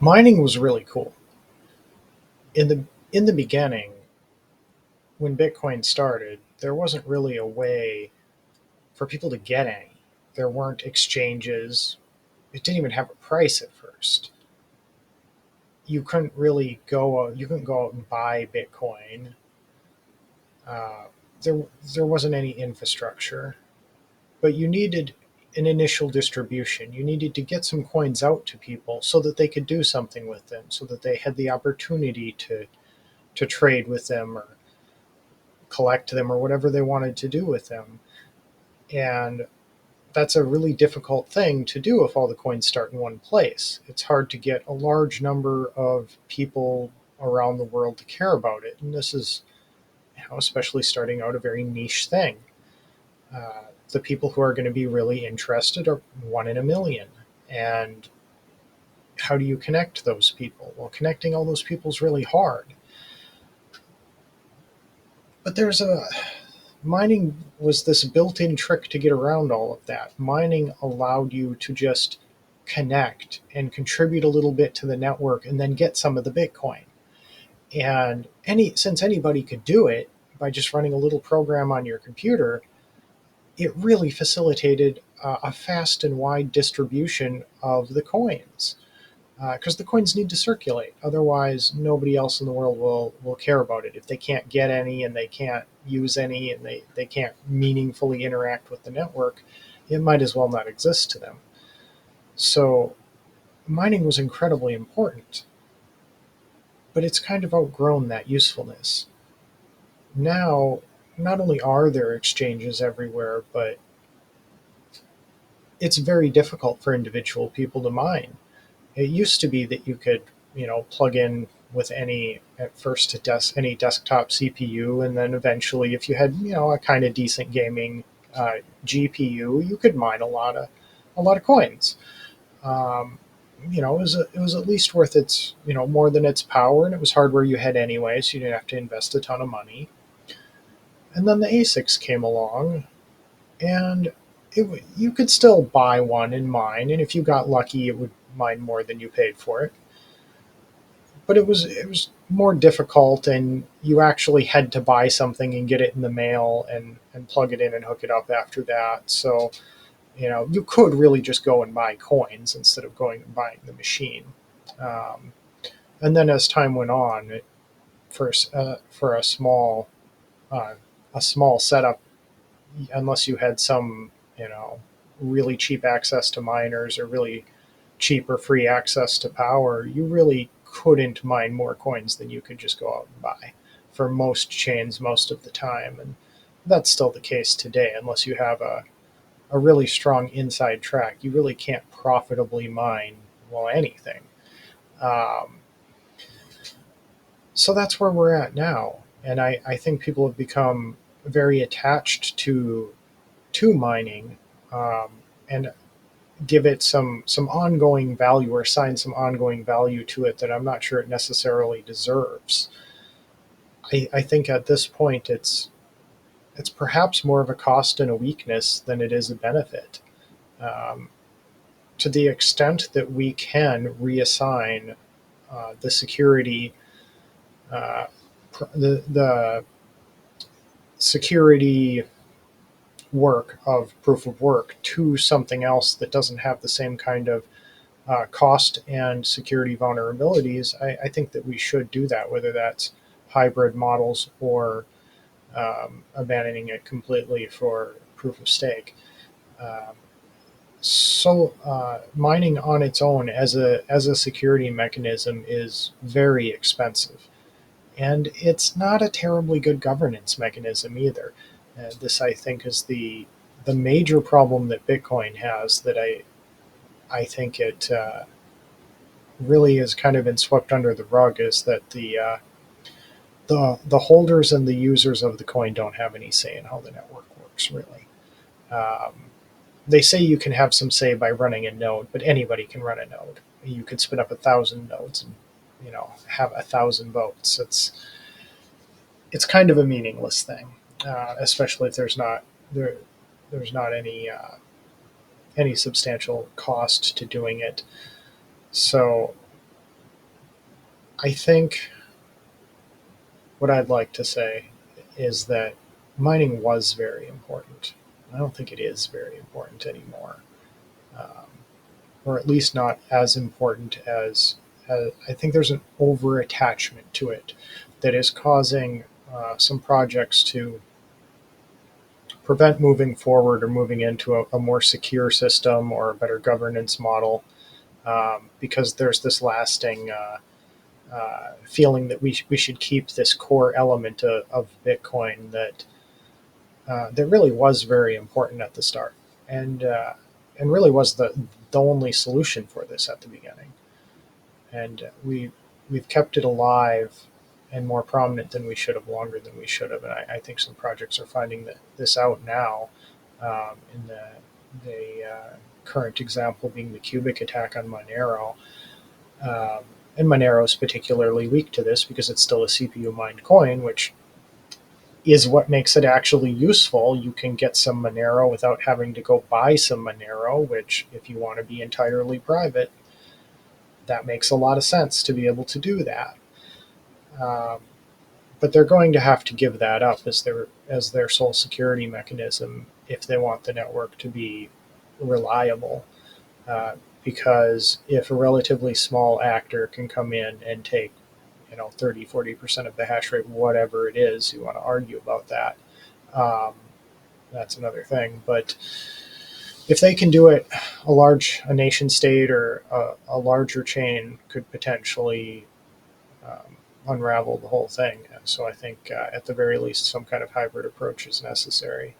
Mining was really cool. In the beginning, when Bitcoin started, there wasn't really a way for people to get any. There weren't exchanges. It didn't even have a price at first. You couldn't go out and buy Bitcoin. Uh, there there wasn't any infrastructure, but you needed an initial distribution. You needed to get some coins out to people so that they could do something with them, so that they had the opportunity to trade with them or collect them or whatever they wanted to do with them. And that's a really difficult thing to do if all the coins start in one place. It's hard to get a large number of people around the world to care about it. And this is, especially starting out, a very niche thing. The people who are going to be really interested are one in a million. And how do you connect those people? Well, connecting all those people is really hard. But mining was this built-in trick to get around all of that. Mining allowed you to just connect and contribute a little bit to the network and then get some of the Bitcoin. And since anybody could do it by just running a little program on your computer, it really facilitated a fast and wide distribution of the coins, because the coins need to circulate. Otherwise, nobody else in the world will care about it. If they can't get any and they can't use any and they can't meaningfully interact with the network, it might as well not exist to them. So mining was incredibly important, but it's kind of outgrown that usefulness. Now, not only are there exchanges everywhere, but it's very difficult for individual people to mine. It used to be that you could, plug in with at first any desktop CPU, and then eventually, if you had, a kind of decent gaming GPU, you could mine a lot of coins. Um, it was at least worth its, more than its power, and it was hardware you had anyway, so you didn't have to invest a ton of money. And then the ASICs came along, and you could still buy one and mine, and if you got lucky, it would mine more than you paid for it. But it was more difficult, and you actually had to buy something and get it in the mail and plug it in and hook it up after that. So you could really just go and buy coins instead of going and buying the machine. Um, and then as time went on, for uh, a small setup, unless you had some really cheap access to miners or really cheap or free access to power, you really couldn't mine more coins than you could just go out and buy for most chains most of the time. And that's still the case today. Unless you have a really strong inside track, you really can't profitably mine, well, anything. Um, so that's where we're at now. And I think people have become very attached to mining, um, and give it some ongoing value, or assign some ongoing value to it that I'm not sure it necessarily deserves. I think at this point it's perhaps more of a cost and a weakness than it is a benefit. Um, to the extent that we can reassign the security, uh, the security work of proof of work to something else that doesn't have the same kind of cost and security vulnerabilities, I think that we should do that, whether that's hybrid models or abandoning it completely for proof of stake. Um, mining on its own as a security mechanism is very expensive, and it's not a terribly good governance mechanism either. This, I think, is the major problem that Bitcoin has, that I think it really has kind of been swept under the rug, is that the holders and the users of the coin don't have any say in how the network works, really. Um, they say you can have some say by running a node, but anybody can run a node. You could spin up 1,000 nodes and have 1,000 votes. It's kind of a meaningless thing, especially if there's not any substantial cost to doing it. So I think what I'd like to say is that mining was very important. I don't think it is very important anymore, um, or at least not as important as I think there's an over attachment to it that is causing some projects to prevent moving forward or moving into a more secure system or a better governance model, because there's this lasting feeling that we should keep this core element of Bitcoin that really was very important at the start, and really was the only solution for this at the beginning. And we've kept it alive and more prominent than we should have, longer than we should have. And I think some projects are finding this out now. In the current example being the Cubic attack on Monero. And Monero is particularly weak to this because it's still a CPU mined coin, which is what makes it actually useful. You can get some Monero without having to go buy some Monero, which, if you want to be entirely private, that makes a lot of sense to be able to do that. Um, but they're going to have to give that up as their sole security mechanism if they want the network to be reliable. Uh, because if a relatively small actor can come in and take 30-40% of the hash rate, whatever it is, you want to argue about that. Um, that's another thing. But if they can do it, a nation state or a larger chain could potentially unravel the whole thing. And so I think, at the very least, some kind of hybrid approach is necessary.